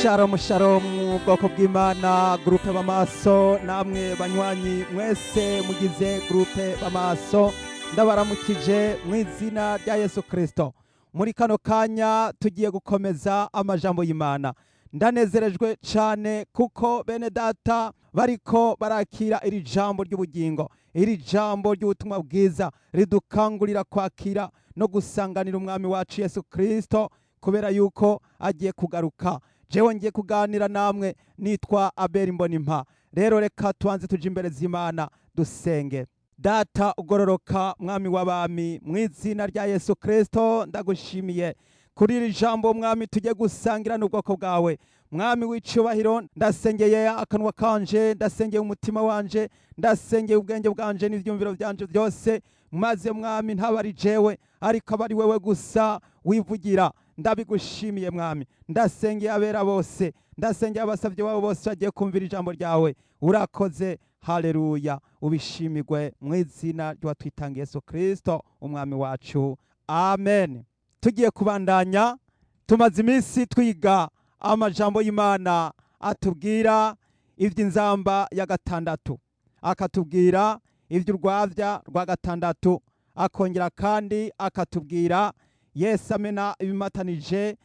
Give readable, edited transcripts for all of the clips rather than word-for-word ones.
Shalom shalom bwoko bw'Imana groupe b'amaso namwe banywanyi mwese mugize groupe b'amaso ndabaramukije mu izina rya Yesu Kristo. Muri kano kanya tugiye gukomeza amajambo y'Imana. Ndanezerejwe cyane kuko bene data bariko barakira iri jambo ry'ubugingo, iri jambo ry'ubutumwa bwiza ridukangurira kwakira no gusanganira umwami wacu Yesu Kristo kubera yuko agiye kugaruka. Jewe ngiye kuganira namwe nitwa Abeli Mbonimpa. Rero reka tuanze tuje imbere z'Imana dusenge. Data ugororoka mwami w'abami mu izina rya Yesu Kristo ndagushimiye kuri iri jambo mwami tujye gusangira n'ubwoko bwawe. Mwami w'icubahiro ndasengeye akanwa kanje, ndasengeye umutima wanje, ndasengeye ubwenge bwanje n'ivyumviro byanje byose, maze mwami ntabari jewe ariko abari wewe gusa wivugira. Ndabigushimiye mwami, ndasengeye abera bose, ndasengeye abasavye babo bose bagiye kumvira ijambo ryawe. Urakoze, haleluya, ubishimirwe mu izina ry'uwatwitangiye Yesu Kristo umwami wacu, amen. Tugiye kubandanya, tumaze iminsi twiga amajambo y'Imana atubwira ivy'inzamba ya gatandatu, akatubwira ivy'urwavya rwa gatandatu, akongera kandi akatubwira Yesu amena ibimatanije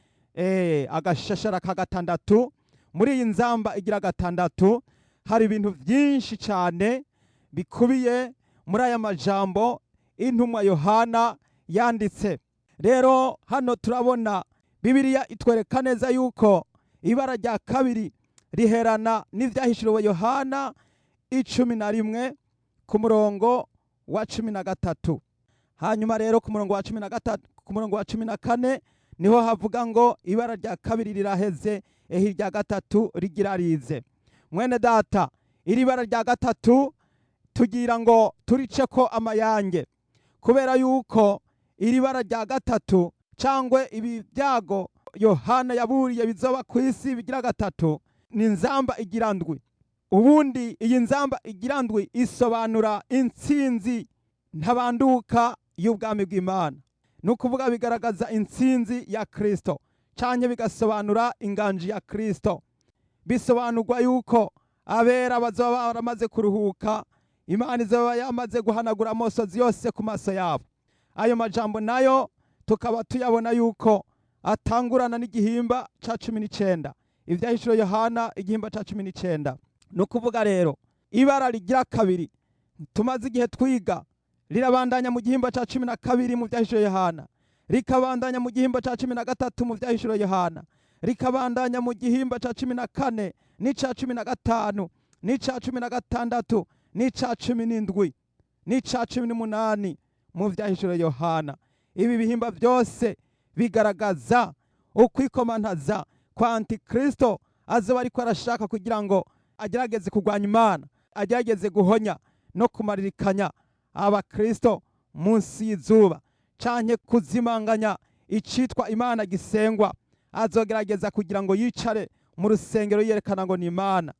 agashashara ka gatandatu. Muri iyi nzamba igira gatandatu hari ibintu byinshi cyane bikubiye muri aya majambo intumwa Yohana yanditse. Rero hano turabona Bibiliya itwereka neza yuko ibara rya kabiri riherana n'ivyahishuriwe Yohana 11 ku murongo wa 13. Hanyuma rero ku murongo wa 13 ku murongo wa 14 niho havuga ngo ibara rya kabiri riraheze irya gatatu rigira rize. Mwene data, iri bara rya gatatu tugira ngo turiceko amayange kubera yuko iri bara rya gatatu cyangwa ibi byago Yohana yaburiye bizoba ku isi bigira gatatu ni nzamba igira ndwi. Ubundi iyi nzamba igira ndwi isobanura intsinzi ntabanduka y'ubwami bw'Imana. Nukuvuga bigaragaza intsinzi ya Kristo cyane bigasobanura inganji ya Kristo. Bisobanurwa yuko abera bazoba baramaze kuruhuka, Imana izoba yamaze guhanagura amosozi yose ku maso yabo. Ayo majambo nayo tukaba tuyabona yuko atangurana n'igihimba ca 19. Ivyahishuro Yohana igihimba ca 19. Nukuvuga rero ibara rigira kabiri tumaze igihe twiga rirabandanya mu gihimba ca 12 mu vyahishuro Yohana, rikabandanya mu gihimba ca 13 mu vyahishuro Yohana, rikabandanya mu gihimba ca 14 n'ica 15 n'ica 16 n'ica 17 n'ica 18 mu vyahishuro Yohana. Ibi bihimba byose bigaragaza ukwikomantaza kwa Antikristo azoba ariko arashaka kugira ngo agerageze kugwanya Imana, agerageze guhonya no kumaririkanya abakristo munsi y'izuba canke kuzimanganya icitwa Imana gisengwa. Azogerageza kugira ngo yicare mu rusengero yerekana ngo ni Imana.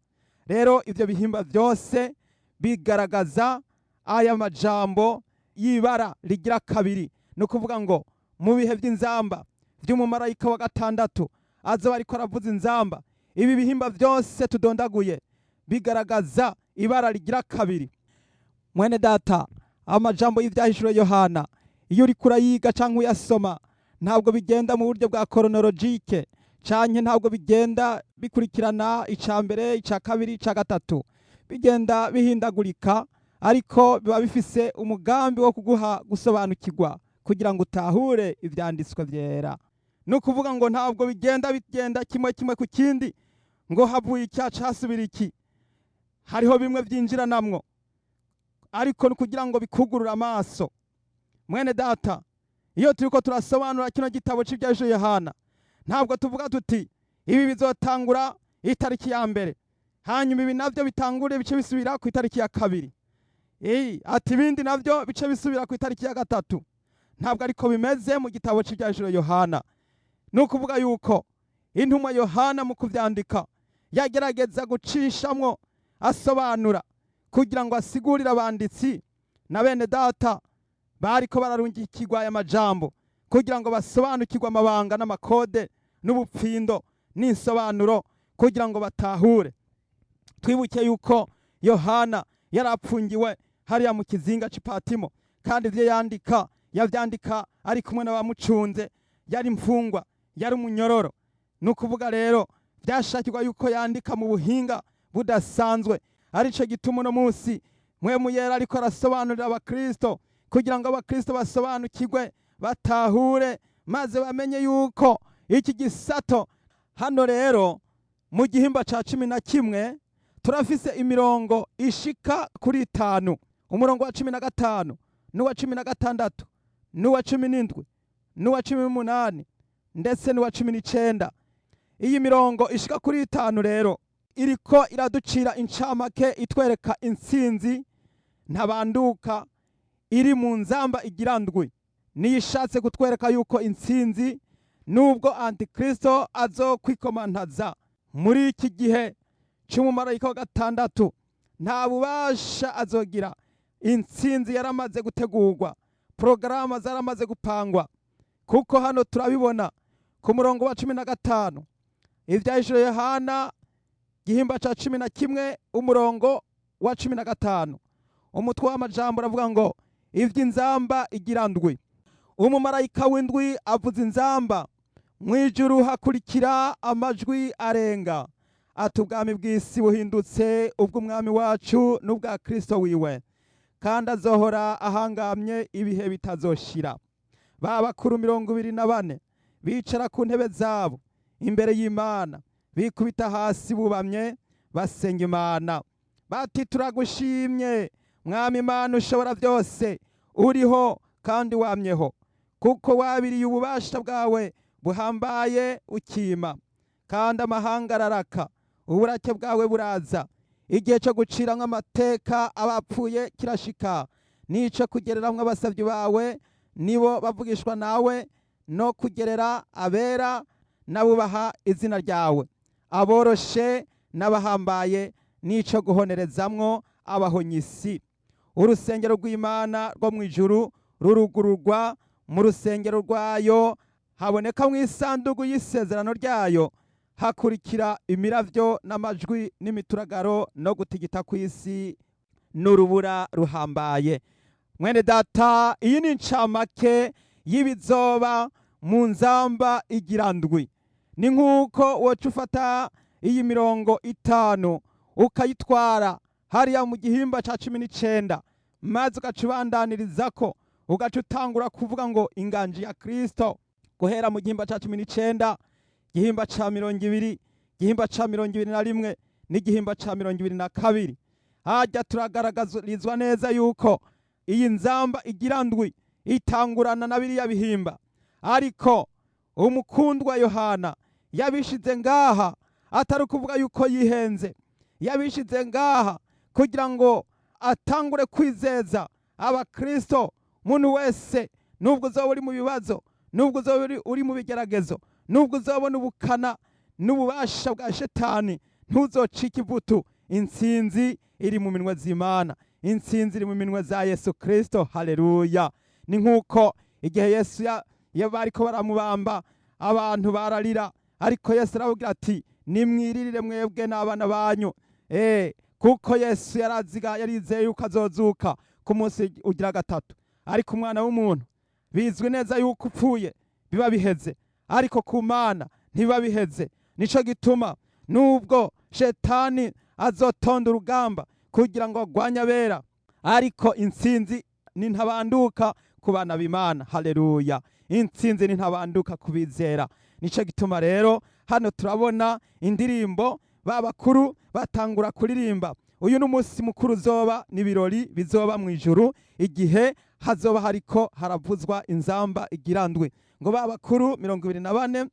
Rero ivyo bihimba byose bigaragaza aya majambo y'ibara rigira kabiri. No kuvuga ngo mu bihe by'inzamba by'umumarayika wa gatandatu azoba ariko aravuza inzamba, ibi bihimba byose tudondaguye bigaragaza ibara rigira kabiri. Mwene data, amajambo y'ivyahishuro Yohana iyo uri kurayiga canke uyasoma ntabwo bigenda mu buryo bwa chronologique canke ntabwo bigenda bikurikirana ica mbere, ica kabiri, ica gatatu. Bigenda bihindagurika ariko biba bifise umugambi wo kuguha gusobanukirwa kugira ngo utahure ivyanditswe vyera. No kuvuga ngo ntabwo bigenda kimwe ku kindi ngo havuye icyaca hasubira iki. Hariho bimwe vyinjira namwo ariko kugira ngo bikugurura amaso. Mwene data, iyo turiko turasobanura kino gitabo cy'ivyahishuro Yohana ntabwo tuvuga tuti ibi bizotangura itariki ya mbere hanyuma ibi navyo bitangure bice bisubira ku itariki ya kabiri, ati ibindi navyo bice bisubira ku itariki ya gatatu. Ntabwo ariko bimeze mu gitabo cy'ivyahishuro Yohana. Nukuvuga yuko intumwa Yohana mu kuvyandika yagerageza gucishamwo asobanura kugira ngo asigurire abanditsi na bene data bariko bararungikirwa aya majambo kugira ngo basobanukirwe amabanga n'amakode n'ubupfindo n'insobanuro kugira ngo batahure. Twibuke yuko Yohana yarapfungiwe hariya mu kizinga c'Ipatimo, kandi ivyo yavyandika ari kumwe n'abamucunze, yari imfungwa, yari umunyororo. Nukuvuga rero vyashakirwa yuko yandika mu buhinga budasanzwe. Arico gituma uno munsi Mpwemu Yera ariko arasobanurira abakristo kugira ngo abakristo basobanukirwe, batahure, maze bamenye yuko iki gisato hano rero mu gihimba ca 11 turafise imirongo ishika kuri 5, umurongo wa 15 n'uwa 16 n'uwa 17 n'uwa 18 ndetse n'uwa 19. Iyi mirongo ishika kuri 5 rero iriko iraducira incamake itwereka intsinzi ntabanduka iri mu nzamba igira ndwi. Niyishatse kutwereka yuko intsinzi nubwo Antikristo azokwikomantaza muri iki gihe c'umumarayika wa gatandatu, nta bubasha azogira. Intsinzi yaramaze gutegurwa, porogaramu zaramaze gupangwa, kuko hano turabibona ku murongo wa 15 ivyahishuro Yohana gihimba ca 11 umurongo wa 15. Umutwe w'amajambo aravuga ngo ivy'inzamba igira ndwi. Umumarayika w'indwi avuza inzamba, mwijuru hakurikira amajwi arenga, ati ubwami bw'isi buhindutse ubw'umwami wacu n'ubwa Kristo wiwe, kandi azohora ahangamye ibihe bitazoshira. Ba bakuru 24 bicara ku ntebe zabo imbere y'Imana, bikubita hasi bubamye basenga Imana, bati turagushimye Mwami Imana ushobora byose, uriho kandi wamyeho, kuko wabiriye ububasha bwawe buhambaye ukima, kandi amahanga araraka, uburake bwawe buraza. Igihe cyo guciramwo amateka abapfuye kirashika, nico kugereramwo abasavyi bawe nibo bavugishwa nawe, no kugerera abera n'abubaha izina ryawe, aboroshe n'abahambaye, nico guhonerezamwo abahonyisi. Urusengero rw'Imana rwo mwijuru rurugururwa, mu rusengero rwayo haboneka mw'isandugu y'isezerano ryayo, hakurikira imiravyo n'amajwi n'imituragaro no gutigita kw'isi n'urubura ruhambaye. Mwene data, iyi ni incamake y'ibizoba mu nzamba igira ndwi. Ni nk'uko woca ufata iyi mirongo 5 ukayitwara hariya mu gihimba ca 19, maze ugaca ubandaniririzako, ugaca utangura kuvuga ngo inganji ya Kristo, guhera mu gihimba ca 19, gihimba ca 20, gihimba ca 21 n'igihimba ca 22. Hajya turagaragarizwa neza yuko iyi nzamba igira ndwi itangurana na biriya bihimba, ariko umukundwa Yohana yabishize ngaha atari kuvuga yuko yihenze, yabishize ngaha kugira ngo atangure kwizeza abakristo. Muntu wese, nubwo uzoba uri mu bibazo, nubwo uzoba uri mu bigeragezo, nubwo uzobona ubukana n'ububasha bwa shetani, ntuzocika ivutu. Intsinzi iri mu minwe z'Imana, intsinzi iri mu minwe za Yesu Kristo. Haleluya! Ni nk'uko igihe Yesu bariko baramubamba, abantu bararira, ariko Yesu aravuga ati nimwiririre mwebwe n'abana banyu, kuko Yesu yarizeye yuko azozuka ku munsi ugira gatatu. Ariko umwana w'umuntu bizwi neza yuko upfuye biba biheze, ariko ku Mana ntibiba biheze. Nico gituma nubwo shetani azotonda urugamba kugira ngo agwanye abera, ariko intsinzi ni ntabanduka ku bana b'Imana. Haleluya! Intsinzi ni ntabanduka kubizera. Nico gituma rero hano turabona indirimbo babakuru batangura kuririmba. Uyu n'umunsi mukuru uzoba n'ibirori bizoba mu ijuru, igihe hazoba hariko haravuzwa inzamba igira ndwi, ngo babakuru 24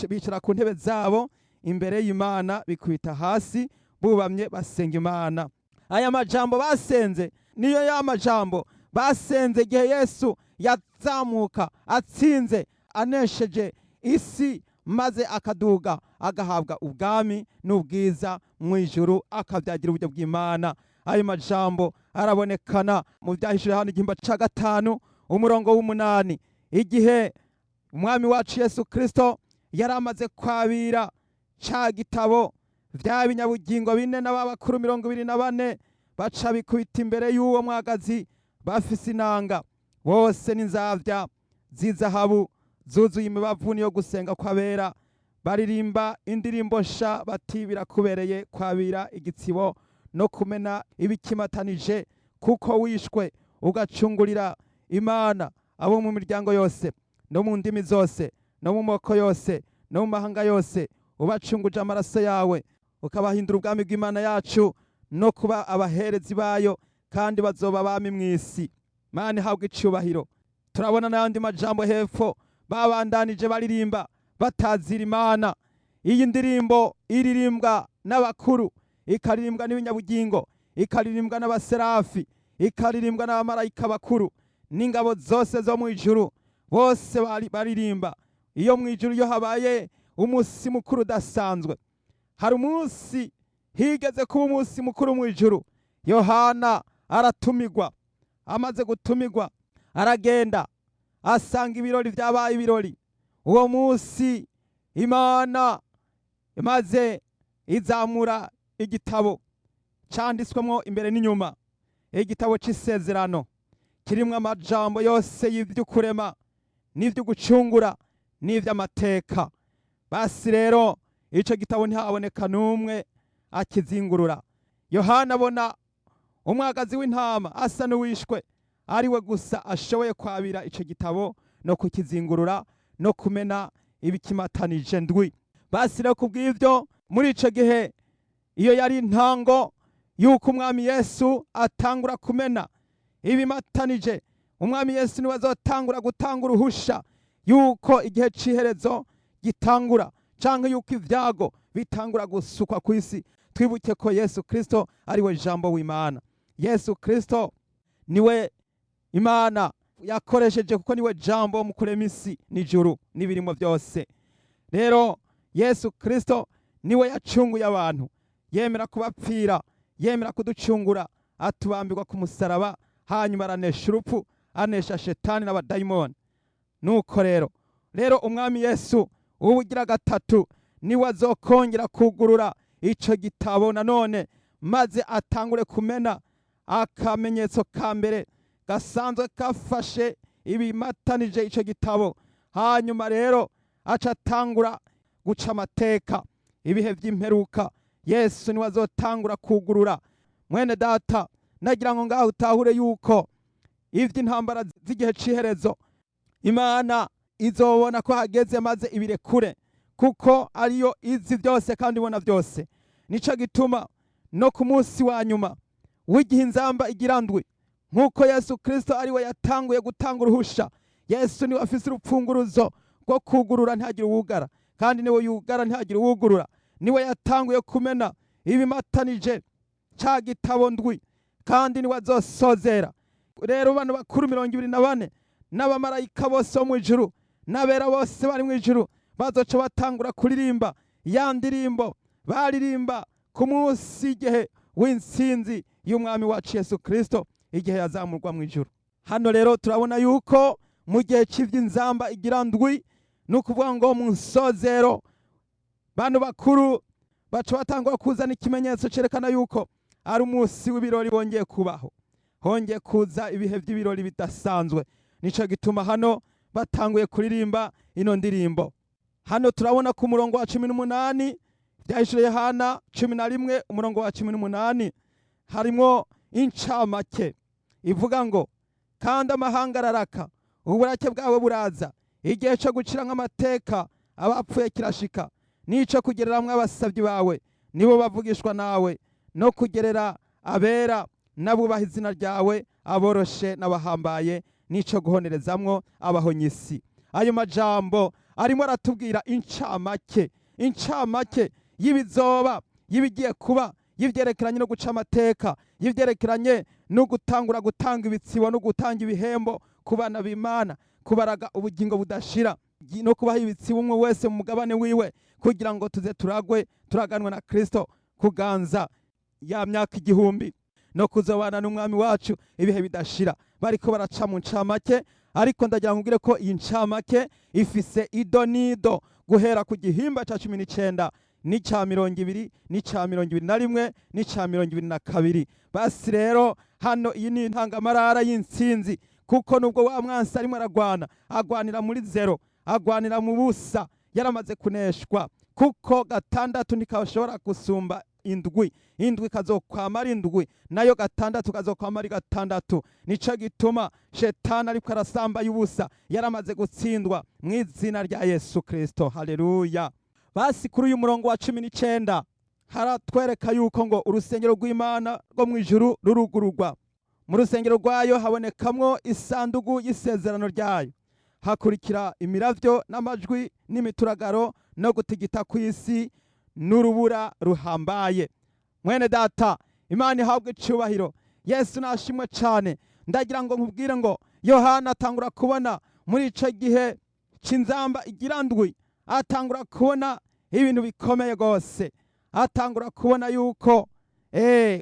bicara ku ntebe zabo imbere y'Imana, bikubita hasi bubamye basenga Imana. Aya majambo basenze niyo ya majambo basenze igihe Yesu yazamuka atsinze anesheje isi, maze akaduga agahabwa ubwami n'ubwiza mu ijuru, akavyagira uburyo bw'Imana. Ayo majambo arabonekana mu vyahishije hano igihimba ca 5 umurongo w'8, igihe umwami wacu Yesu Kristo yaramaze kwabira ca gitabo vya binyabugingo bine n'abakuru 24 baca bikubita imbere y'uwo mwagazi bafise inanga bose n'inzavya z'izahabu zuzuye imibavu yo gusenga kw'abera, baririmba indirimbo nsha bati birakubereye kwabira igitsibo no kumena ibikimatanije, kuko wishwe ugacungurira Imana abo mu miryango yose no mu ndimi zose no mu moko yose no mu mahanga yose, ubacunguje amaraso yawe ukabahindura ubwami bw'Imana yacu no kuba abaherezi bayo, kandi bazoba abami mw'isi. Mana ihabwe icubahiro. Turabona n'ayandi majambo hepfo babandanije baririmba batazira Imana. Iyi ndirimbo iririmbwa n'abakuru, ikaririmbwa n'ibinyabugingo, ikaririmbwa n'abaserafi, ikaririmbwa n'abamarayika bakuru n'ingabo zose zo mu ijuru, bose baririmba. Iyo mu ijuru iyo habaye umunsi mukuru udasanzwe, hari umunsi higeze kuba umunsi mukuru mu ijuru, Yohana aratumigwa. Amaze gutumigwa aragenda asanga ibirori vyabaye ibirori. Uwo munsi Imana maze izamura igitabo canditswemwo imbere n'inyuma, igitabo c'isezerano kirimwo amajambo yose y'ivy'ukurema n'ivy'ugucungura n'ivy'amateka. Basi rero ico gitabo ntihaboneka n'umwe akizingurura. Yohana abona umwagazi w'intama asa n'uwishwe, ari we gusa ashoboye kwabira ico gitabo no kukizingurura no kumena ibikimatanije ndwi. Basi rero kubw'ivyo muri ico gihe iyo yari intango yuko umwami Yesu atangura kumena ibimatanije, umwami Yesu niwe azotangura gutanga uruhusha yuko igihe c'iherezo gitangura, canke yuko ivyago bitangura gusukwa kw'isi. Twibuke ko Yesu Kristo ari we jambo w'Imana. Yesu Kristo niwe Imana yakoresheje, kuko niwe jambo mu kurema isi n'ijuru n'ibirimo byose. Rero Yesu Kristo niwe yacunguye abantu, yemera kubapfira, yemera kuducungura, atubambirwa ku musaraba, hanyuma aranesha urupfu, anesha shetani n'abadayimoni. Nuko rero umwami Yesu ubugira gatatu niwe azokongera kugurura ico gitabo nanone, maze atangure kumena akamenyetso ka mbere gasanzwe kafashe ibimatanije ico gitabo. Hanyuma rero aca atangura guca amateka, ibihe vy'imperuka Yesu niwe azotangura kugurura. Mwene data, nagira ngo ngaho utahure yuko ivy'intambara z'igihe c'iherezo Imana izobona ko hageze, maze ibirekure, kuko ariyo izi byose kandi ibona byose. Nico gituma no ku munsi wa nyuma w'igihe inzamba igira ndwi, nk'uko Yesu Kristo ari we yatanguye gutanga uruhusha, Yesu niwe afise urupfunguruzo rwo kugurura ntihagire uwugara, kandi niwe yugara ntihagire uwugurura. Niwe yatanguye kumena ibimatanije ca gitabo ndwi, kandi niwe azosozera. Rero bano bakuru 24 n'abamarayika bose bo mu ijuru n'abera bose bari mu ijuru bazoca batangura kuririmba ya ndirimbo baririmba ku munsi igihe w'intsinzi y'umwami wacu Yesu Kristo, igihe yazamurwa mu ijuru. Hano rero turabona yuko mu gihe cy'ivy'inzamba igira ndwi, nukuvuga ngo mu nsozero bano bakuru baca batangura kuzana ikimenyetso cerekana yuko ari umunsi w'ibirori bongeye kubaho, hongeye kuza ibihe vy'ibirori bidasanzwe. Nico gituma hano batanguye kuririmba ino ndirimbo. Hano turabona ku murongo wa 18 vyahishuriye Yohana 11 umurongo wa 18 harimwo incamake ivuga ngo, kandi amahanga araraka, uburake bwawe buraza, igihe cyo gucira nk'amateka abapfuye kirashika, nico kugereramwe abasavyi bawe nibo bavugishwa nawe, no kugerera abera n'abubaha izina ryawe, aboroshe n'abahambaye, nico guhonerezamwo abahonyisi. Ayo majambo arimo aratubwira incamake y'ibizoba, y'ibigiye kuba, y'ivyerekeranye no guca amateka, y'ivyerekeranye no gutangura gutanga ibitsibo no gutanga ibihembo ku bana b'Imana, kubaraga ubugingo budashira no kubaha ibitsibo umwe wese mu mugabane wiwe, kugira ngo tuze turagwe turaganwa na Kristo kuganza ya myaka 1000 no kuzobana n'umwami wacu ibihe bidashira. Bariko baraca mu ncamake, ariko ndagira nkubwire ko iyi ncamake ifise idonido guhera ku gihimba ca 19 n'icya 20, n'icya 21, n'icya 22. Basi rero hano iyi ni intangamarara y'intsinzi, kuko nubwo wa mwansi arimo aragwana, agwanira muri zero, agwanira mu busa, yaramaze kuneshwa, kuko gatandatu ntikashobora gusumba indwi, indwi kazokwama ari indwi, nayo gatandatu kazokwama ari gatandatu. Nico gituma shetani ariko arasambaye ubusa yaramaze gutsindwa mu izina rya Yesu Kristo. Haleluya. Basi kuri uyu murongo wa 19 haratwereka yuko ngo urusengero rw'Imana rwo mu ijuru rurugururwa. Mu rusengero rwayo habonekamwo isandugu y'isezerano ryayo, hakurikira imiravyo n'amajwi n'imituragaro no gutigita kw'isi n'urubura ruhambaye. Mwene data, Imana ihabwe icubahiro. Yesu nashimwe cane. Ndagira ngo nkubwire ngo Yohana atangura kubona muri ico gihe c'inzamba igira ndwi, atangura kubona ibintu bikomeye gose, atangura kubona yuko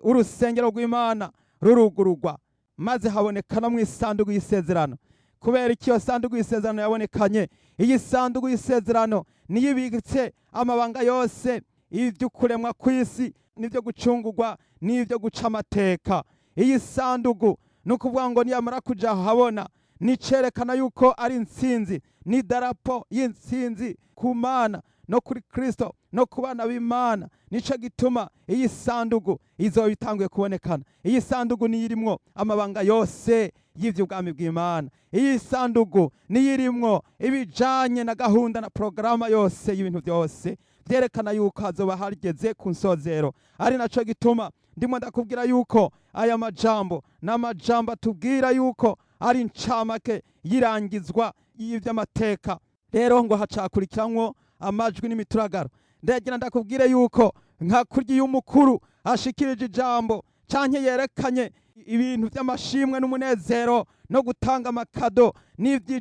urusengero rw'Imana rurugururwa, maze habonekana mu isandugu y'isezerano. Kubera iki iyo sandugu y'isezerano yabonekanye? Iyi sandugu y'isezerano niyo ibitse amabanga yose y'ivyo kuremwa kw'isi, n'ivyo gucungurwa, n'ivyo guca amateka. Iyi sandugu nukuvuga ngo niyamara kuja habona, nicerekana yuko ari intsinzi, ni darapo y'intsinzi ku Mana no kuri Kristo no ku bana b'Imana. Nico gituma iyi sandugu izoba itanguye kubonekana. Iyi sandugu niyo irimwo amabanga yose y'ivy'ubwami bw'Imana. Iyi sandugu niyo irimwo ibijanye na gahunda na programa yose y'ibintu vyose vyerekana yuko hazoba harigeze ku nsozero. Ari naco gituma ndimo ndakubwira yuko aya majambo n'amajambo atubwira yuko ari incamake y'irangizwa y'ivy'amateka. Rero ngo hacakurikiramwo amajwi n'imituragaro. Ndagira ndakubwire yuko nka kurya iyo umukuru ashikirije ijambo canke yerekanye ibintu vy'amashimwe n'umunezero no gutanga amakado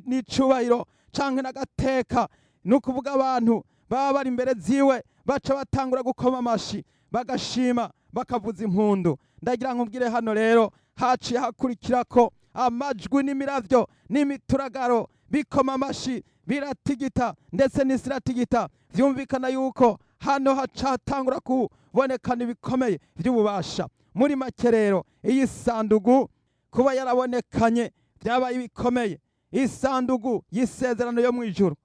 n'icubahiro canke n'agateka, nukuvuga abantu baba bari imbere ziwe baca batangura gukoma amashi, bagashima, bakavuza impundu. Ndagira nkubwire hano rero haciye hakurikirako amajwi n'imiravyo n'imituragaro, bikoma amashi, biratigita, ndetse n'isi iratigita. Vyumvikana yuko hano hacatangura kubonekana ibikomeye vy'ububasha. Muri make rero iyi sandugu kuba yarabonekanye vyabaye ibikomeye. Isandugu y'isezerano yo mu ijuru.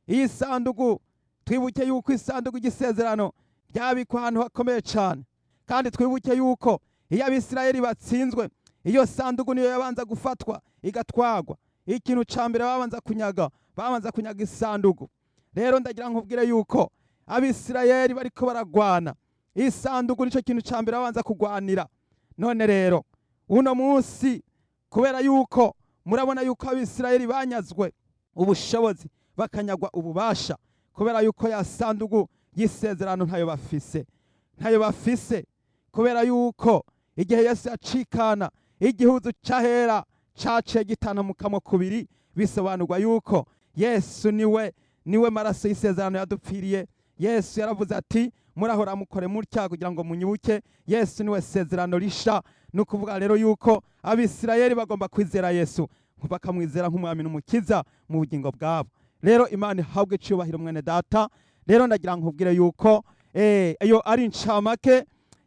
Iyi sandugu twibuke yuko isandugu y'isezerano ryabikwa ahantu hakomeye cane, kandi twibuke yuko iyo Abisirayeli batsinzwe, iyo sandugu niyo yabanza gufatwa igatwagwa. Ikintu ca mbere babanza kunyaga isandugu. Rero ndagira nkubwire yuko Abisirayeli bariko baragwana, isandugu nico kintu ca mbere babanza kugwanira. None rero uno munsi kubera yuko murabona yuko Abisirayeli banyazwe ubushobozi, bakanyagwa ububasha, kubera yuko ya sandugu y'isezerano ntayo bafise, kubera yuko igihe Yesu yacikana, igihuzu cahera caciye gitana mu kamo kubiri, bisobanurwa yuko Yesu niwe maraso y'isezerano yadupfiriye. Yesu yaravuze ati murahora mukore mutya kugira ngo munyibuke. Yesu niwe sezerano risha. Nukuvuga rero yuko Abisirayeli bagomba kwizera Yesu, bakamwizera nk'umwami n'umukiza mu bugingo bwabo. Rero Imana ihabwe icubahiro mwene data. Rero ndagira nkubwire yuko iyo ari incamake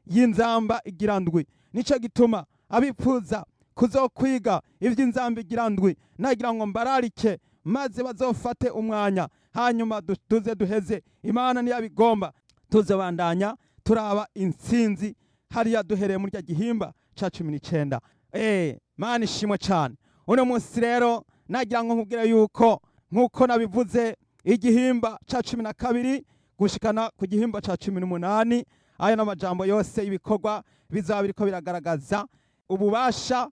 y'inzamba igira ndwi. Nico gituma abipfuza kuzokwiga ivy'inzamba igira ndwi, nagira ngo mbararike maze bazofate umwanya, hanyuma tuze duheze. Imana niyabigomba tuzobandanya turaba intsinzi hariya duhereye muri rya gihimba ca 19. Mana ishimwe cane. Uno munsi rero nagira ngo nkubwire yuko nkuko nabivuze, igihimba ca 12 gushikana ku gihimba ca 18, ayo n'amajambo yose y'ibikorwa bizaba biriko biragaragaza ububasha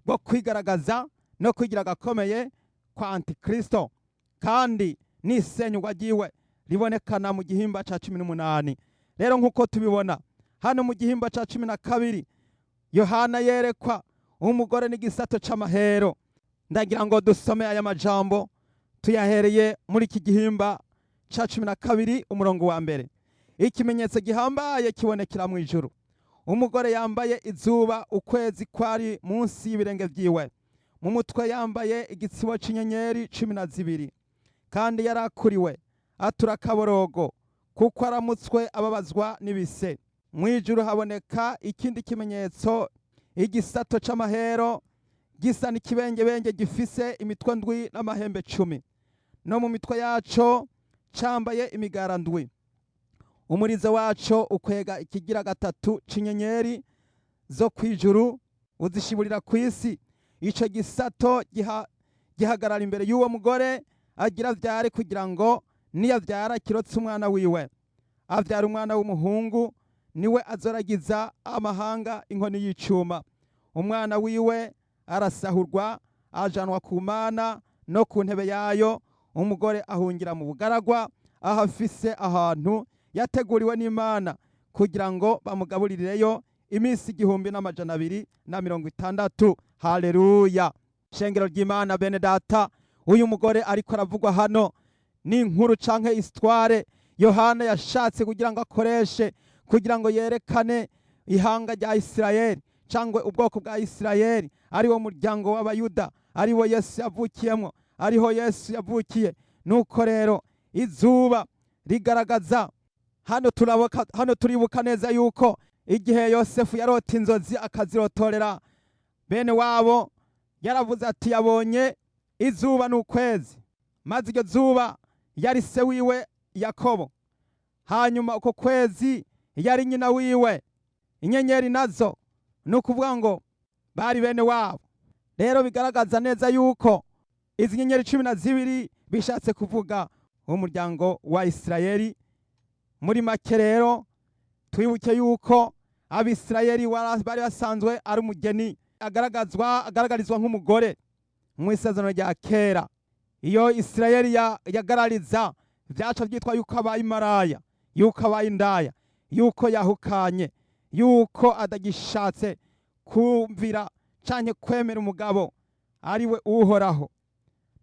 bwo kwigaragaza no kwigira gakomeye kwa Antikristo, kandi n'isenyugwa ryiwe ribonekana mu gihimba ca 18. Rero nkuko tubibona hano mu gihimba ca 12, Yohana yerekwa umugore n'igisato c'amahero. Ndagira ngo dusome aya majambo tuyahereye muri iki gihimba ca 12 umurongo wa mbere. Ikimenyetso gihambaye kibonekera mu ijuru. Umugore yambaye izuba, ukwezi kwari munsi y'ibirenge vyiwe. Mu mutwe yambaye igitsibo c'inyenyeri 12, kandi yarakuriwe atura akaborogo kuko aramutswe ababazwa n'ibise. Mw'ijuru haboneka ikindi kimenyetso, igisato c'amahero gisa n'ikibengebenge gifise imitwe ndwi n'amahembe 10, no mu mitwe yaco cambaye imigara ndwi. Umurizo waco ukwega ikigira gatatu c'inyenyeri zo kw'ijuru uzishiburira kw'isi. Ico gisato gihagarara imbere y'uwo mugore agira avyare, kugira ngo niyavyara kirotse umwana wiwe, avyara umwana w'umuhungu, niwe azoragiza amahanga inkoni y'icuma. Umwana wiwe arasahurwa ajanwa ku Mana no ku ntebe yayo. Umugore ahungira mu bugaragwa, aho afise ahantu yateguriwe n'Imana kugira ngo bamugaburirireyo iminsi 1260. Haleluya! Shengero ry'Imana bene data, uyu mugore ariko aravugwa hano ni inkuru canke histoire Yohana yashatse kugira ngo akoreshe kugira ngo yerekane ihanga rya Isirayeli cangwe ubwoko bwa Isirayeli, ari wo muryango w'Abayuda, ari wo Yesu yavukiyemwo, ariho Yesu yavukiye. Nuko rero izuba rigaragaza hano turibuka neza yuko igihe Yosefu yarota inzozi akazirotorera bene wabo, yaravuze ati yabonye izuba n'ukwezi, maze iryo zuba yari se wiwe Yakobo, hanyuma uko kwezi yari nyina wiwe, inyenyeri nazo nukuvuga ngo bari bene wabo. Rero bigaragaza neza yuko izi nyenyeri 12 bishatse kuvuga umuryango wa Isirayeli. Muri make rero twibuke yuko Abisirayeli bari basanzwe ari umugeni agaragarizwa nk'umugore mu isezerano rya kera. Iyo Isirayeli yagarariza vyaca vyitwa yuko abaye maraya, yuko abaye indaya, yuko yahukanye, yuko adagishatse kumvira canke kwemera umugabo ariwe Uhoraho.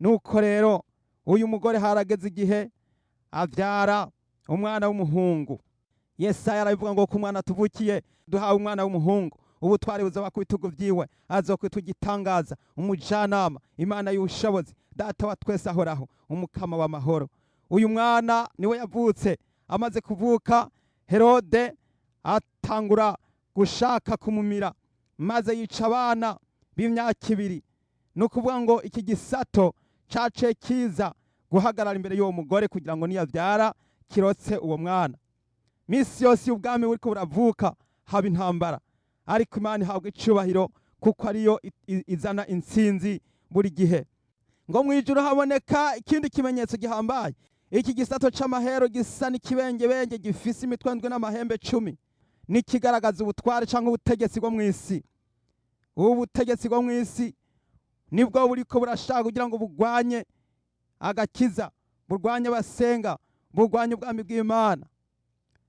Nuko rero uyu mugore harageze igihe avyara umwana w'umuhungu. Yesaya aravuga ngo ku mwana tuvukiye duhawe umwana w'umuhungu, ubutware buzoba ku bitugu vyiwe, azokwitwa igitangaza, umujanama, Imana y'ubushobozi, data wa twese ahoraho, umukama w'amahoro. Uyu mwana niwe yavutse. Amaze kuvuka, Herode atangura gushaka kumumira, maze yica abana b'imyaka 2. Nukuvuga ngo iki gisato cace kiza guhagarara imbere y'uwo mugore kugira ngo niyavyara kirotse uwo mwana. Misi yose y'ubwami buriko buravuka haba intambara, ariko Imana ihabwa icubahiro kuko ariyo izana intsinzi buri gihe. Ngo mw'ijuru haboneka ikindi kimenyetso gihambaye, iki gisato c'amahero gisa n'ikibengebenge gifise imitwe ndwi n'amahembe 10, nikigaragaza ubutware canke ubutegetsi bwo mw'isi. Ubu butegetsi bwo mw'isi nibwo buriko burashaka kugira ngo bugwanye agakiza, burwanye abasenga, burwanye ubwami bw'Imana.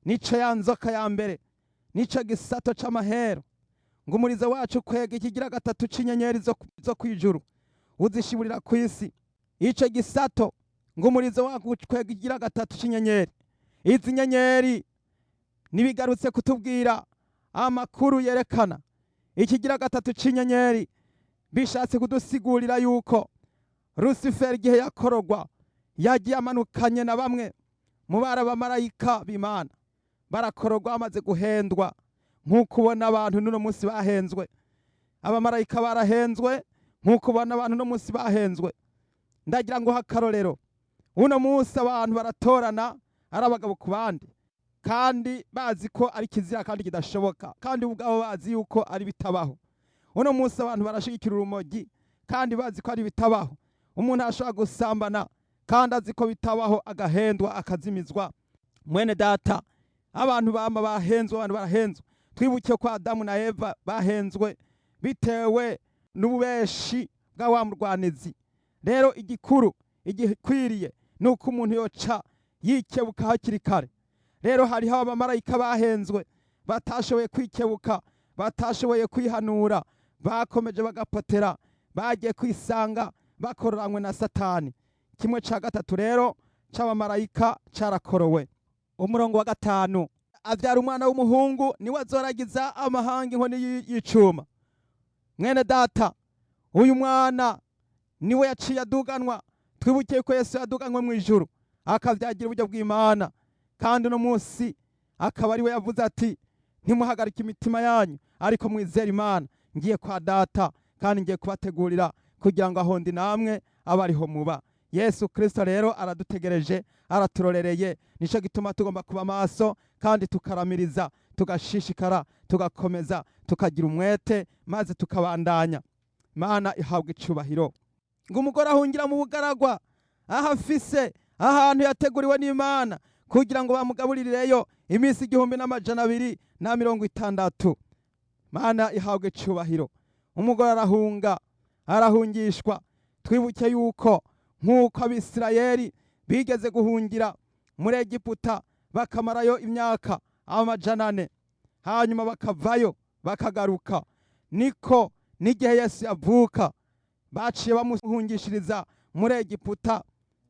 Nico ya nzoka ya mbere, nico gisato c'amahero. Ngo umurizo wacu kwega ikigira gatatu c'inyenyeri zo kw'ijuru uzishiburira kw'isi. Ico gisato ngo umurizo wacu kwega ikigira gatatu c'inyenyeri. Izi nyenyeri nibigarutse kutubwira amakuru yerekana ikigira gatatu c'inyenyeri, bishatse kudusigurira yuko Lucifer igihe yakorogwa yagiye amanukanye na bamwe mu barabamarayika b'Imana, barakorogwa amaze guhendwa nk'uko ubona abantu n'uno munsi bahenzwe. Abamarayika barahenzwe nk'uko ubona abantu n'uno munsi bahenzwe. Ndagira ngo hakarorero, uno munsi abantu baratorana ari abagabo ku bandi, kandi bazi ko ari kizira kandi kidashoboka, kandi ubwabo bazi yuko ari bitabaho. Uno munsi abantu barashigikira urumogi kandi bazi ko ari bitabaho. Umuntu ashobora gusambana kandi azi ko bitabaho, agahendwa akazimizwa. Mwene data, abantu bama bahenzwe, abantu barahenzwe. Twibuke ko Adamu na Eva bahenzwe bitewe n'ububeshi bwa wa murwanizi. Rero igikuru igikwiriye nuko umuntu yoca yikebuka hakiri kare. Rero hariho abamarayika bahenzwe batashoboye kwikebuka, batashoboye kwihanura, bakomeje bagapotera, bagiye kwisanga bakororanywe na Satani. Kimwe ca gatatu rero c'abamarayika carakorowe. Umurongo wa 5, avyara umwana w'umuhungu, niwe azoragiza amahanga inkoni y'icuma. Mwene data, uyu mwana niwe yaciye aduganwa. Twibukiye ko Yesu yaduganwe mw'ijuru akavyagira uburyo bw'Imana. kandi uno munsi akaba ari we yavuze ati ntimuhagarike imitima yanyu ariko mwizere Imana, ngiye kwa data kandi ngiye kubategurira kugira ngo aho ndi namwe abe ariho muba. Yesu Kristo rero aradutegereje, araturorereye. Nico gituma tugomba kuba maso kandi tukaramiriza, tugashishikara, tugakomeza, tukagira umwete, maze tukabandanya. Imana ihabwa icubahiro. Ngo umugore ahungira mu bugaragwa, aho afise ahantu yateguriwe n'Imana kugira ngo bamugaburireyo iminsi 1260. Imana ihabwe icubahiro. Umugore arahungishwa. Twibuke yuko nk'uko Abisirayeli bigeze guhungira muri Egiputa bakamarayo imyaka 400, hanyuma bakavayo bakagaruka, niko n'igihe Yesu yavuka baciye bamuhungishiriza muri Egiputa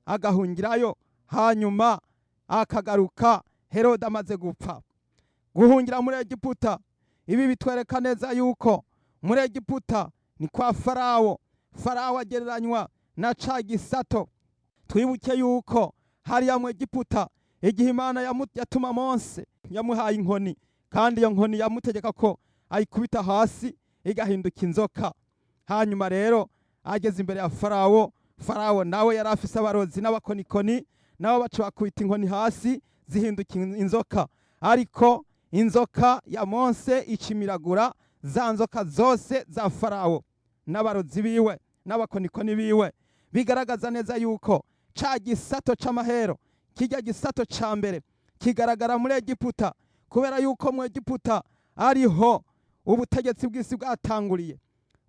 agahungirayo, hanyuma akagaruka Herode amaze gupfa. Guhungira muri Egiputa, ibi bitwereka neza yuko muri Egiputa ni kwa Farawo. Farawo agereranywa na ca gisato. Twibuke yuko hariya mu Egiputa igihe Imana yatuma Mose yamuhaye inkoni, kandi iyo nkoni yamutegeka ko ayikubita hasi igahinduka inzoka. Hanyuma rero ageze imbere ya Farawo, Farawo nawe yari afise abarozi n'abakonikoni, nabo baca bakubita inkoni hasi zihinduka inzoka. Ariko inzoka ya Mose ikimiragura za nzoka zose za Farawo n'abarozi biwe n'abakonikoni biwe. Bigaragaza neza yuko ca gisato c'amahero, kijya gisato ca mbere kigaragara muri Egiputa, kubera yuko mu Egiputa ariho ubutegetsi bw'isi bwatanguriye.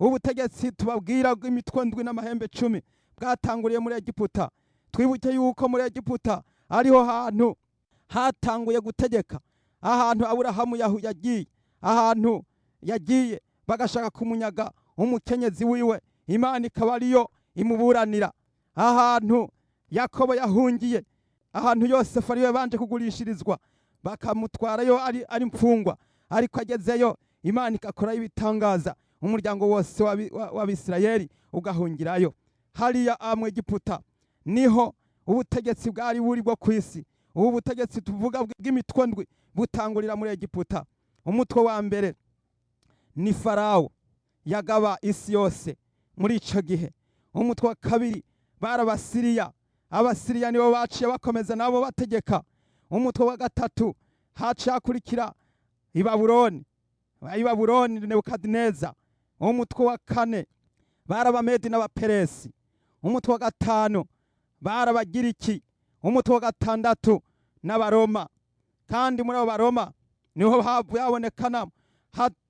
Ubutegetsi tubabwira bw'imitwe ndwi n'amahembe 10 bwatanguriye muri Egiputa. Twibuke yuko muri Egiputa ariho hantu hatanguye gutegeka, ahantu Aburahamu yagiye, ahantu yagiye bagashaka kumunyaga umukenyezi wiwe, Imana ikaba ariyo imuburanira. Ahantu Yakobo yahungiye, ahantu Yosefu ariwe banje kugurishirizwa, bakamutwarayo ari mfungwa, ariko agezeyo Imana ikakora ibitangaza, umuryango wose w'Abisirayeli ugahungirayo. Hariya mu Egiputa niho ubutegetsi bwari buri bwo kwisi. Ubu butegetsi tuvuga bw'imitwe ndwi butangurira muri Egiputa. Umutwe wa mbere ni Farawo yagaba isi yose muri ico gihe. Umutwe wa kabiri barabasiriya. Abasiriya nibo baciye bakomeza nabo bategeka. Umutwe wa gatatu haciye hakurikira Ibabuloni Nebukadineza. Umutwe wa kane barabamedi n'abaperesi. Umutwe wa gatanu barabagiriki. Umutwe wa gatandatu n'abaroma. Kandi muri abo baroma niho habonekana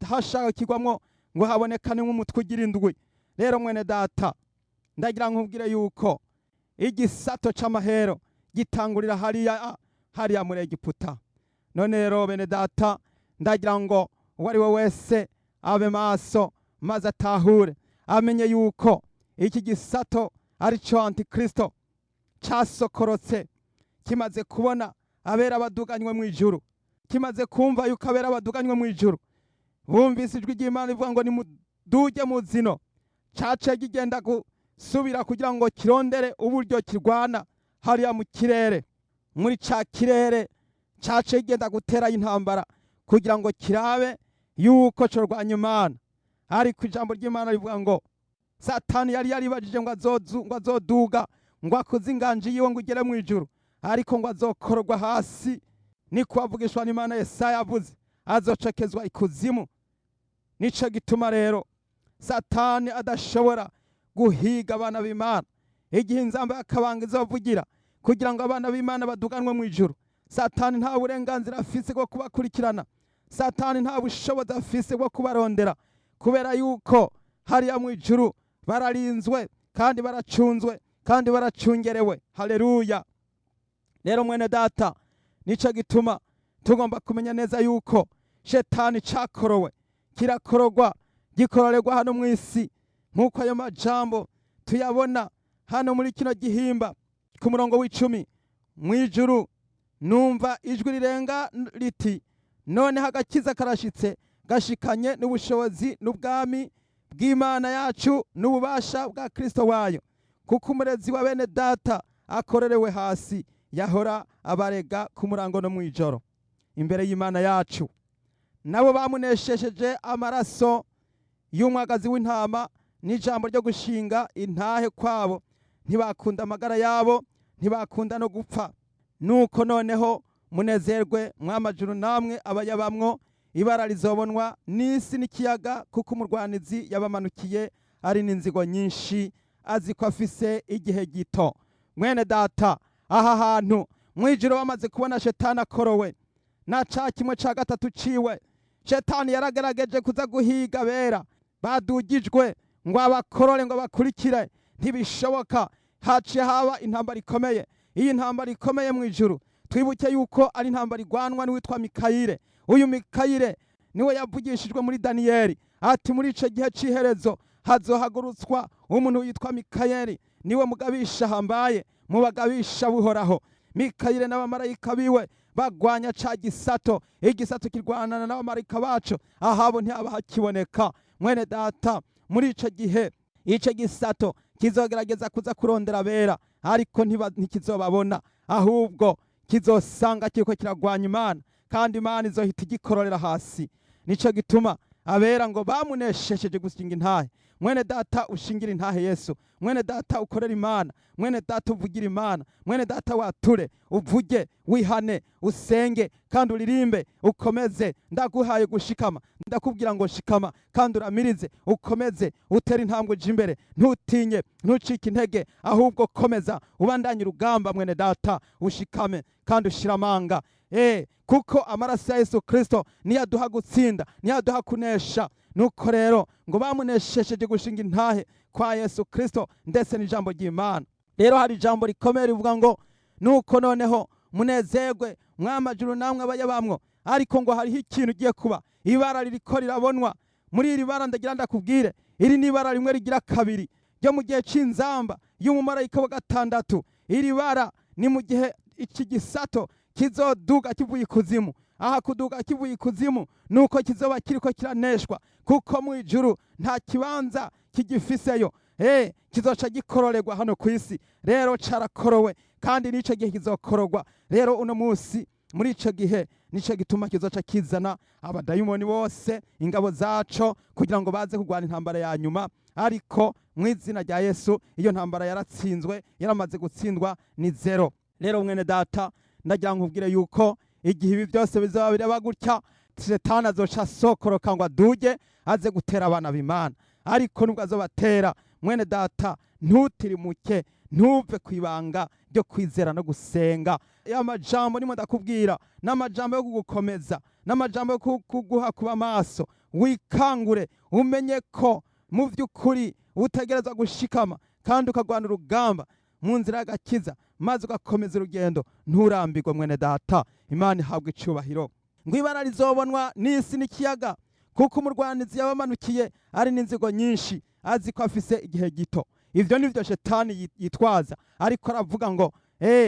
hashakirwamwo ngo habonekane nk'umutwe ugira indwi. Rero mwene data, ndagira nkubwire yuko igisato c'amahero gitangurira hariya muri Egiputa. None rero bene data, ndagira ngo uwari we wese abe maso, maze atahure amenye yuko iki gisato ari cyo Antikristo casokorotse, kimaze kubona abera baduganywe mu ijuru, kimaze kumva yuko abera baduganywe mu ijuru, bumvise ijwi ry'Imana rivuga ngo nimuduge mu zino, cace kigenda gusubira kugira ngo kirondere uburyo kirwana hariya mu kirere. Muri ca kirere cace kigenda gutera intambara kugira ngo kirabe yuko corwanya Imana. Ariko ijambo ry'Imana rivuga ngo Satani yari yaribajije ngo azoduga, ngo akoze inganji yiwe ngo ugere mu ijuru, ariko ngo azokorwa hasi. Niko avugishwa n'Imana Yesaya avuze, azocekezwa ikuzimu. Nico gituma rero Satani adashobora guhiga abana b'Imana. Igihe inzamba y'akabanga izovugira kugira ngo abana b'Imana baduganwe mu ijuru, Satani nta burenganzira afise bwo kubakurikirana. Satani nta bushobozi afise bwo kubarondera, kubera yuko hariya mu ijuru bararinzwe kandi baracunzwe kandi baracungerewe. Haleluya. Rero mwene data, nico gituma tugomba kumenya neza yuko Shetani cakorowe, kirakorogwa, gikororerwa hano mu isi, nk'uko ayo majambo tuyabona hano muri kino gihimba ku murongo w'10. Mwijuru numva ijwi rirenga riti, none hagakiza karashitse, gashikanye n'ubushobozi n'ubwami bw'Imana yacu n'ububasha bwa Kristo wayo, kuko umurezi wa bene data akorerewe hasi. yahora abarega ku murango no mw'ijoro imbere y'Imana yacu. Nabo bamuneshesheje amaraso y'umwagazi w'intama n'ijambo ryo gushinga intahe kwabo. Ntibakunda amagara yabo, ntibakunda no gupfa. Nuko noneho munezerwe mw'amajuru namwe abayabamwo, ibara rizobonwa n'isi n'ikiyaga, kuko umurwanizi yabamanukiye ari n'inzigo nyinshi, azi ko afise igihe gito. Mwene data, aha hantu mw'ijuru bamaze kubona Shetani akorowe na ca kimwe ca gatatu ciwe. Shetani yaragerageje kuza guhiga bera badugijwe ngo abakorore ngo abakurikire, ntibishoboka. Haciye haba intambara ikomeye. Iyi ntambara ikomeye mw'ijuru twibuke yuko ari intambara igwanwa n'uwitwa Mikayire. Uyu Mikayire niwe yavugishijwe muri Daniyeli ati muri ico gihe c'iherezo hazohagurutswa umuntu yitwa Mikayeli, niwe mugabisha hambaye mu bagabisha buhoraho. Mikayire n'abamarayika biwe bagwanya ca gisato, igisato kirwanana n'abamarayika baco, ahabo ntihaba hakiboneka. Mwene data, muri ico gihe ico gisato kizogerageza kuza kurondera bera, ariko ntikizobabona, ahubwo kizosanga kiriko kiragwanya Imana, kandi Imana izohita igikororera hasi. Nico gituma abera ngo bamuneshesheje gushinga intahe. Mwene data, ushingira intahe Yesu. Mwene data, ukorera Imana. Mwene data, uvugira Imana. Mwene data, wature, uvuge, wihane, usenge kandi uririmbe, ukomeze. Ndaguhaye gushikama, ndakubwira ngo shikama kandi uramirize, ukomeze, utere intambwe uje imbere, ntutinye, ntucike intege, ahubwo komeza ubandanye urugamba. Mwene data, ushikame kandi ushira amanga. Kuko amaraso ya Yesu Kristo niyo aduha gutsinda, niyo aduha kunesha. Nuko rero ngo bamuneshesheje gushinga intahe kwa Yesu Kristo ndetse n'ijambo ry'Imana. Rero hari ijambo rikomeye rivuga ngo nuko noneho munezerwe mw'amajuru namwe abayabamwo. Ariko ngo hariho ikintu ugiye kuba, ibara ririko rirabonwa. Muri iri bara ndagira ndakubwire, iri ni ibara rimwe rigira kabiri ryo mu gihe c'inzamba y'umumarayika wa gatandatu. Iri bara ni mu gihe iki gisato kizoduga kivuye ikuzimu. Aha kuduga kivuye ikuzimu nuko kizoba kiriko kiraneshwa, kuko mw'ijuru nta kibanza kigifiseyo. Kizoca gikororerwa hano kw'isi. Rero carakorowe kandi n'ico gihe kizokororwa. Rero uno musi muri ico gihe nico gituma kizoca kizana abadayimoni bose, ingabo zaco, kugira ngo baze kurwana intambara ya nyuma. Ariko mw'izina rya Yesu iyo ntambara yaratsinzwe, yaramaze gutsindwa, ni zero. Rero mwene data, ndagira nkubwire yuko igihe ibi byose bizaba biraba gutya, Shetani azoca asokoroka ngo aduge aze gutera abana b'Imana. Ariko nubwo azobatera, mwene data, ntutirimuke, ntuve kwibanga ryo kwizera no gusenga. Ya majambo nimo ndakubwira n'amajambo yo kugukomeza, n'amajambo yo kuguha kuba maso. Wikangure umenye ko mu vy'ukuri utegereza gushikama kandi ukagwana urugamba mu nzira y'agakiza, maze ugakomeza urugendo, nturambirwe mwene data. Imana ihabwa icubahiro. Ngo ibara rizobonwa n'isi n'ikiyaga, kuko umurwanizi yabamanukiye ari n'inzigo nyinshi, azi ko afise igihe gito. Ivyo nivyo Shetani yitwaza, ariko aravuga ngo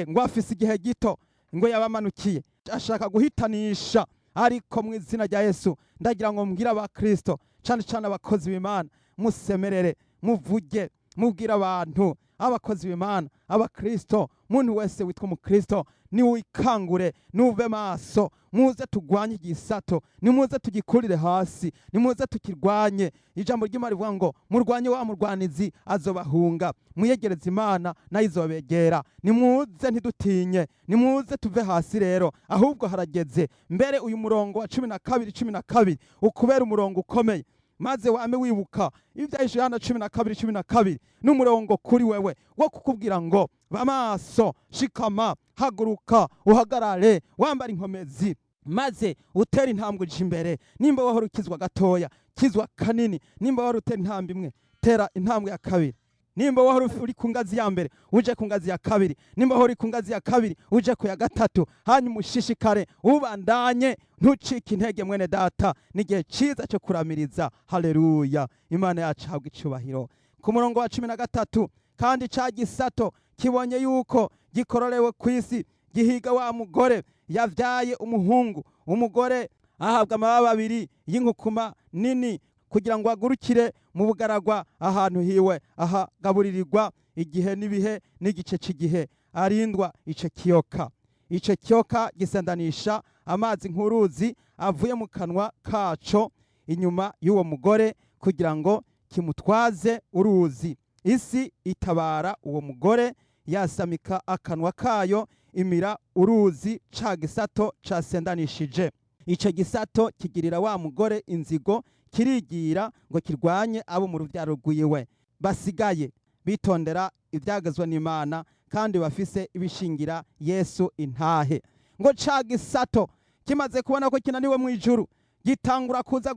ngo afise igihe gito, ngo yabamanukiye, ashaka guhitanisha. Ariko mu izina rya Yesu ndagira ngo mbwira abakristo, cane cane abakozi b'Imana, musemerere, muvuge, mubwira abantu, abakozi b'Imana, abakristo, muntu wese witwa umukristo, niwikangure, nuve maso, muze tugwanye igisato, nimuze tugikurire hasi, nimuze tukirwanye. Ijambo ry'Imana rivuga ngo murwanye wa murwanizi azobahunga, muyegereze Imana nayo izobegera. Nimuze ntidutinye, nimuze tuve hasi rero, ahubwo harageze. Mbere uyu murongo wa 12 ukubera umurongo ukomeye, maze wame wibuka ivyahishije Yohana 12:12 n'umurongo kuri wewe wo kukubwira ngo bamaso, shikama, haguruka, uhagarare, wambara inkomezi, maze utera intambwe uje imbere. Nimba wahora ukizwa gatoya, kizwa kanini. Nimba wahora utera intambwe imwe, tera intambwe ya kabiri. Nimba wahora uri ku ngazi ya mbere, uje ku ngazi ya kabiri. Nimba wahora uri ku ngazi ya kabiri, uje ku ya gatatu. Hanyuma ushishikare, ubandanye, ntucike intege mwene data. N'igihe ciza cyo kuramiriza. Haleluya. Imana yacu habwa icubahiro. Ku murongo wa 13, kandi ca gisato kibonye yuko gikororewe kw'isi, gihiga wa mugore yavyaye umuhungu. Umugore ahabwa amababa abiri y'inkukuma nini, kugira ngo agurukire mu bugaragwa ahantu hiwe ahagaburirirwa igihe n'ibihe n'igice c'igihe. arindwa ico kiyoka. Ico kiyoka gisendanisha amazi nk'uruzi avuye mu kanwa kaco inyuma y'uwo mugore kugira ngo kimutwaze uruzi. Isi itabara uwo mugore, yasamika akanwa kayo imira uruzi ca gisato casendanishije. Ico gisato kigirira wa mugore inzigo, kirigira ngo kirwanye abo mu ruvyaro rwiwe basigaye bitondera ivyagezwe n'Imana kandi bafise ibishingira Yesu intahe. Ngo ca gisato kimaze kubona ko kinaniwe mu ijuru, gitangura kuza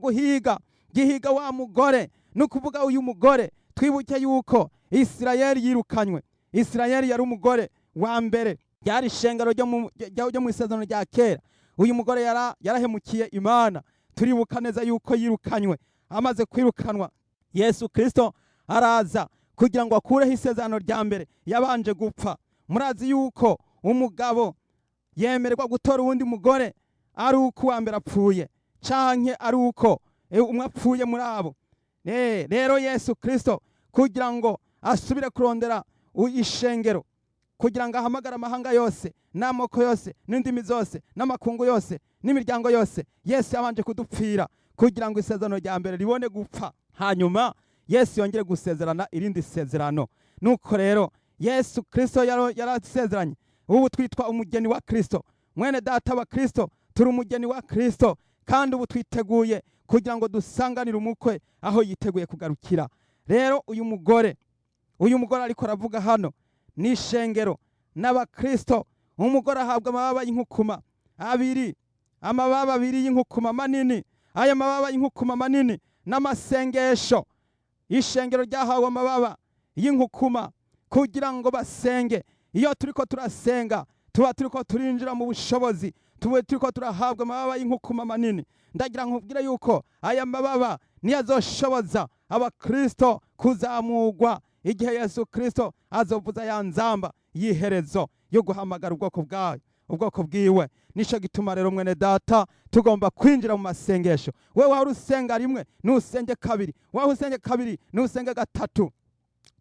gihiga wa mugore. Nukuvuga uyu mugore twibuke yuko Isirayeli yirukanywe. Isirayeli yari umugore wa mbere, ryari ishengero ryo mu isezerano rya kera. Uyu mugore yarahemukiye Imana, turibuka neza yuko yirukanywe. Amaze kwirukanwa, Yesu Kristo araza kugira ngo akureho isezerano rya mbere, yabanje gupfa. Murazi yuko umugabo yemererwa gutora uwundi mugore ari uko uwa mbere apfuye, canke ari uko umwe apfuye muri abo. Rero Yesu Kristo kugira ngo asubire kurondera ishengero, kugira ngo ahamagara amahanga yose n'amoko yose n'indimi zose n'amakungu yose n'imiryango yose, Yesu yabanje kudupfira kugira ngo isezerano rya mbere ribone gupfa, hanyuma Yesu yongere gusezerana irindi sezerano. Nuko rero Yesu Kristo yarasezeranye, ubu twitwa umugeni wa Kristo. Mwene data wa Kristo, turi umugeni wa Kristo, kandi ubu twiteguye kugira ngo dusanganire umukwe aho yiteguye kugarukira. Rero uyu mugore ariko aravuga hano ni ishengero n'abakristo. Umugore ahabwa amababa y'inkukuma abiri, amababa abiri y'inkukuma manini. Aya mababa y'inkukuma manini n'amasengesho. Ishengero ryahawe amababa y'inkukuma kugira ngo basenge. Iyo turiko turasenga tuba turiko turinjira mu bushobozi, tuba turiko turahabwa amababa y'inkukuma manini. Ndagira nkubwire yuko aya mababa niyo azoshoboza abakristo kuzamurwa igihe Yesu Kristo azovuza ya nzamba y'iherezo yo guhamagara ubwoko bwiwe. Nico gituma rero mwene data tugomba kwinjira mu masengesho. Wewe wari usenga rimwe nusenge kabiri, waho usenge kabiri nusenge gatatu.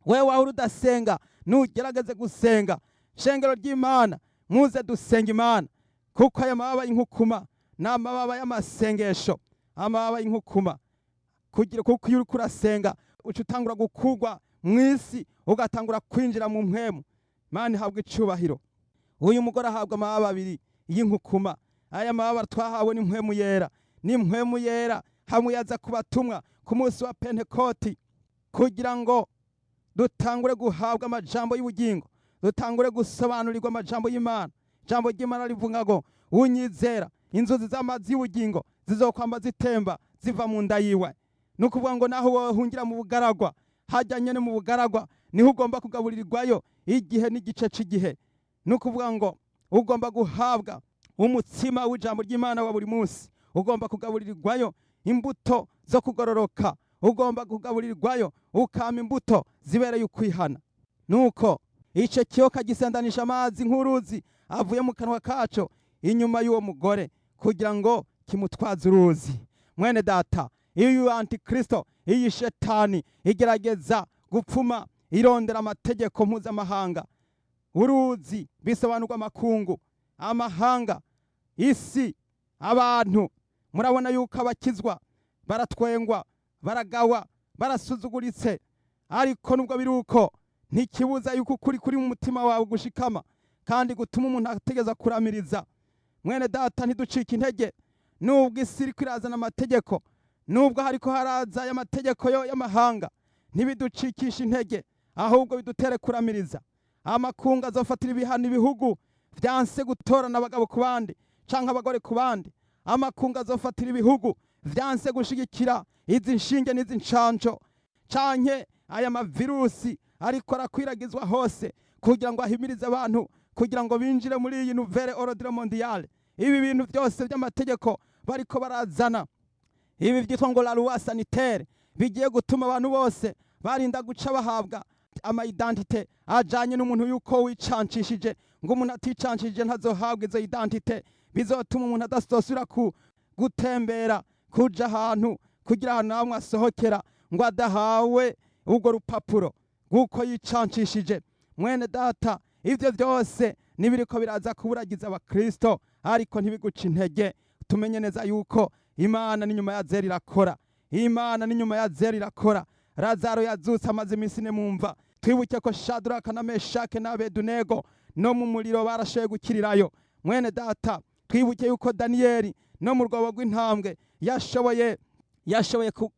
Wewe wari udasenga nugerageze gusenga. Shengero ry'Imana muze dusenga Imana, kuko aya mababa y'inkukuma n'amababa y'amasengesho. Amababa y'inkukuma kuko iyo uriko urasenga uca utangura gukurwa mw'isi, ugatangura kwinjira mu mpwemu. Imana ihabwa icubahiro. Uyu mugore ahabwa amababa abiri y'inkukuma. Aya mababa twahawe n'impwemu yera, n'impwemu yera hamwe yaza kubatumwa ku munsi wa Pentekoti, kugira ngo dutangure guhabwa amajambo y'ubugingo, dutangure gusobanurirwa amajambo y'Imana. Ijambo ry'Imana rivuga ngo unyizera inzuzi z'amazi y'ubugingo zizokwamba zitemba ziva mu nda yiwe. Nukuvuga ngo naho wohungira mu bugaragwa, hajya nyene mu bugaragwa niho ugomba kugaburirwayo igihe n'igice c'igihe. Nukuvuga ngo ugomba guhabwa umutsima w'ijambo ry'Imana wa buri munsi, ugomba kugaburirwayo imbuto zo kugororoka, ugomba kugaburirwayo ukama imbuto zibereye ukwihana. Nuko ico kiyoka gisendanisha amazi nk'uruzi avuye mu kanwa kaco inyuma y'uwo mugore kugira ngo kimutwaze uruzi. Mwene data, iyo antikristo, iyi shetani igerageza gupfuma irondera amategeko mpuzamahanga. Uruzi bisobanurwa amakungu, amahanga, isi, abantu. Murabona yuko abakizwa baratwengwa, baragawa, barasuzuguritse, ariko nubwo biruko ntikibuza yuko kuri mu mutima wawe gushikama kandi gutuma umuntu ategeza kuramiriza. Mwene data, ntiducike intege nubwo isi iriko irazana amategeko, nubwo hariko haraza y'amategeko y'amahanga, ntibiducikisha intege, ahubwo bidutere kuramiriza. Amakungu azofatira ibihano ibihugu vyanse gutorana abagabo ku bandi canke abagore ku bandi. Amakungu azofatira ibihugu vyanse gushigikira izi nshinge n'izi ncanco canke aya mavirusi ariko arakwiragizwa hose, kugira ngo ahimirize abantu kugira ngo binjire muri iyi nouvelle ordre mondiale. Ibi bintu byose by'amategeko bariko barazana, ibi byitwa ngo la loi sanitaire, bigiye gutuma abantu bose barinda guca bahabwa ama identité ajanye n'umuntu yuko wicancishije. Ngo umuntu aticancishije ntazohabwa izo identité, bizotuma umuntu adasosura gutembera kuja ahantu kugira ahantu hamwe asohokera ngo adahawe ubwo rupapuro guko yicancishije. Mwene data, ivyo byose nibiriko biraza kuburagiza abakristo, ariko ntibiguca intege. Tumenye neza yuko Imana n'inyuma ya zera irakora, Imana n'inyuma ya zera irakora. Lazaro yazutse amaze iminsi ine mumva. Twibuke ko Shadraka na Meshake na Abedunego no mu muriro barashoboye gukirirayo. Mwene data, twibuke yuko Daniyeli no mu rwobo rw'intambwe yashoboye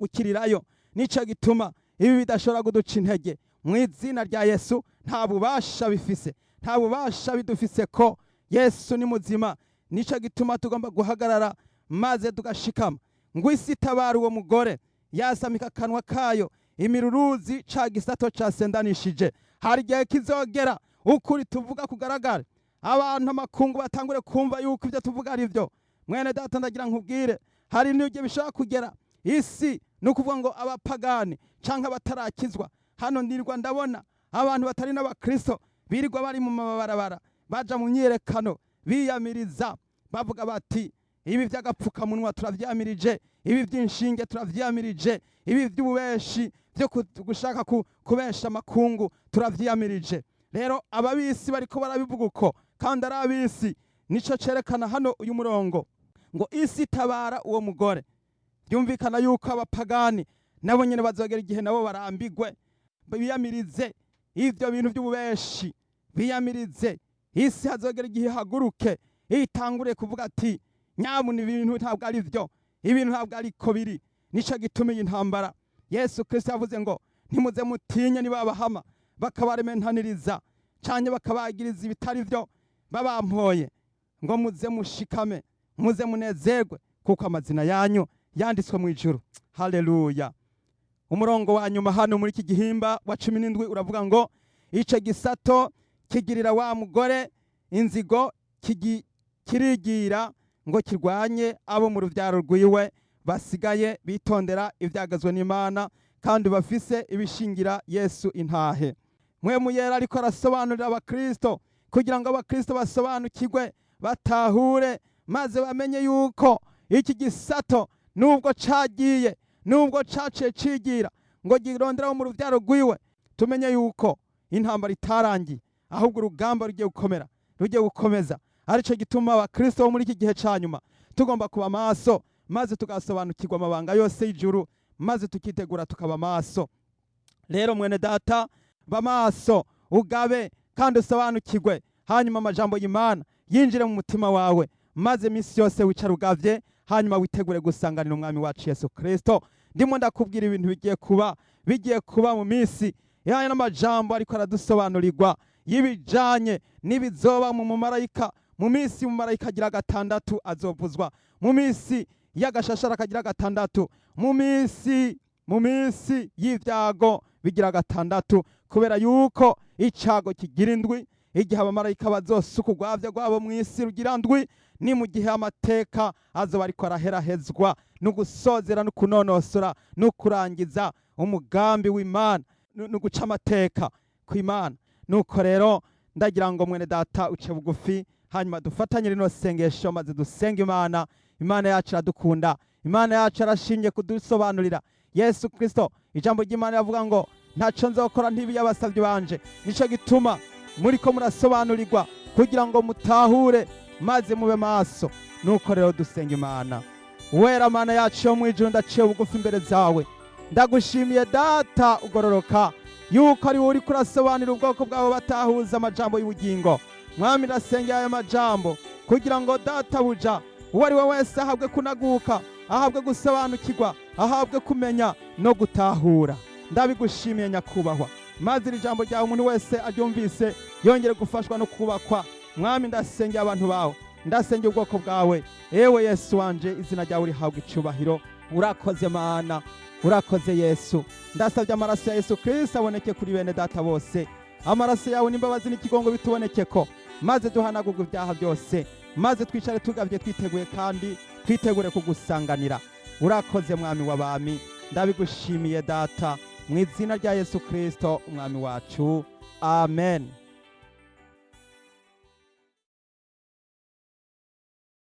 gukirirayo. Nico gituma ibi bidashobora kuduca intege. Mu izina rya Yesu nta bubasha bifise, nta bubasha bidufise ko Yesu ni muzima. Nico gituma tugomba guhagarara maze tugashikama. Ngo isi itabara uwo mugore yasamika akanwa kayo, imiruruzi ca gisato casendanishije. Hari igihe kizogera ukuri tuvuga kugaragara, abantu amakungu batangure kumva yuko ibyo tuvuga ari byo. Mwene data, ndagira nkubwire, hari n'ibyo bishobora kugera isi nukuvuga ngo abapagani canke abatarakizwa. Hano ndirwa ndabona abantu batari n'abakristo birirwa bari mu mabarabara baja mu myiyerekano biyamiriza bavuga bati ibi by'agapfukamunwa turavyamirije, ibi by'inshinge turavyamirije, ibi by'ububeshi byo gushaka kubesha amakungu turavyamirije. Rero ababisi bariko barabivuga uko kandi ari abisi. Nico cerekana hano uyu murongo ngo isi tabara uwo mugore. Byumvikana yuko abapagani nabo nyene bazogera igihe nabo barambigwe, biyamirize ivyo bintu by'ububeshi, biyamirize. Isi hazogera igihe haguruke itangure kuvuga ati nyamuni ibintu ntabwo ari byo, ibintu ntabwo ari ko biri. Nico gituma intambara Yesu Kristo yavuze ngo ntimuze mutinye nibabahama bakabarementaniriza canke bakabagiriza ibitari byo babampoye, ngo muze mushikame, muze munezerwe kuko amazina yanyu yanditswe mu ijuru. Haleluya. Umurongo wa nyuma hano muri iki gihimba wa 17 uravuga ngo ico gisato kigirira wa mugore inzigo, kirigira ngo kirwanye abo mu ruvyaro rwiwe basigaye bitondera ivyagazwe n'Imana kandi bafise ibishingira Yesu intahe. Mwemu yera ariko arasobanurira abakristo kugira ngo abakristo basobanukirwe, batahure, maze bamenye yuko iki gisato nubwo cagiye, nubwo caciye cigira ngo girondera mu ruvyaro rwiwe, tumenye yuko intambara itarangiye, ahubwo urugamba rugiye gukomera, rugiye gukomeza. Arico gituma abakristo bo muri iki gihe ca nyuma tugomba kuba maso, maze tugasobanukirwa amabanga yose y'ijuru, maze tukitegura tukaba maso. Rero mwene data, bamaso, ugabe kandi usobanukirwe, hanyuma amajambo y'Imana yinjire mu mutima wawe, maze iminsi yose wicara ugavye, hanyuma witegure gusanganira umwami wacu Yesu Kristo. Ndimo ndakubwira ibintu bigiye kuba mu minsi, yaya n'amajambo ariko aradusobanurirwa y'ibijanye n'ibizoba mu mumarayika. Mu minsi umumarayika agira gatandatu azovuzwa, mu minsi y'agashashara kagira gatandatu, mu minsi y'ivyago bigira gatandatu, kubera yuko icago kigira indwi. Igihe abamarayika bazosuka urwavya rwabo mw'isi rugira ndwi, ni mu gihe amateka azoba ariko araherahezwa no gusozera no kunonosora no kurangiza umugambi w'Imana no guca amateka kw'Imana. Nuko rero ndagira ngo mwene data uce bugufi, hanyuma dufatanye rino sengesho maze dusenga Imana. Imana yacu iradukunda, Imana yacu arashingiye kudusobanurira Yesu Kristo. Ijambo ry'Imana yavuga ngo ntaco nzokora ntibi y'abasavyi banje. Nico gituma muriko murasobanurirwa kugira ngo mutahure maze mube maso. Nuko rero dusenga Imana. Wera Mana yacu yo mwijuru, ndaciye bugufi imbere zawe, ndagushimiye data ugororoka yuko ari uri kurasobanurira ubwoko bwawe batahuza amajambo y'ubugingo. Mwami, ndasengera ayo majambo kugira ngo data buja uwo ari we wese ahabwe kunaguka, ahabwe gusobanukirwa, ahabwe kumenya no gutahura. Ndabigushimiye nyakubahwa, maze iri jambo ryawe umuntu wese aryumvise yongere gufashwa no kubakwa. Mwami, ndasengera abantu bawe, ndasengera ubwoko bwawe. Ewe Yesu wanje, izina ryawe rihabwe icubahiro. Urakoze Mana, urakoze Yesu. Ndasabye amaraso ya Yesu Kristo aboneke kuri bene data bose. Amaraso yawe n'imbabazi n'ikigongo bitubonekeko, maze duhanagurwe ibyaha byose, maze twicare tugavye twiteguye kandi twitegure kugusanganira. Urakoze Mwami w'abami, ndabigushimiye data, mu izina rya Yesu Kristo umwami wacu. Amen.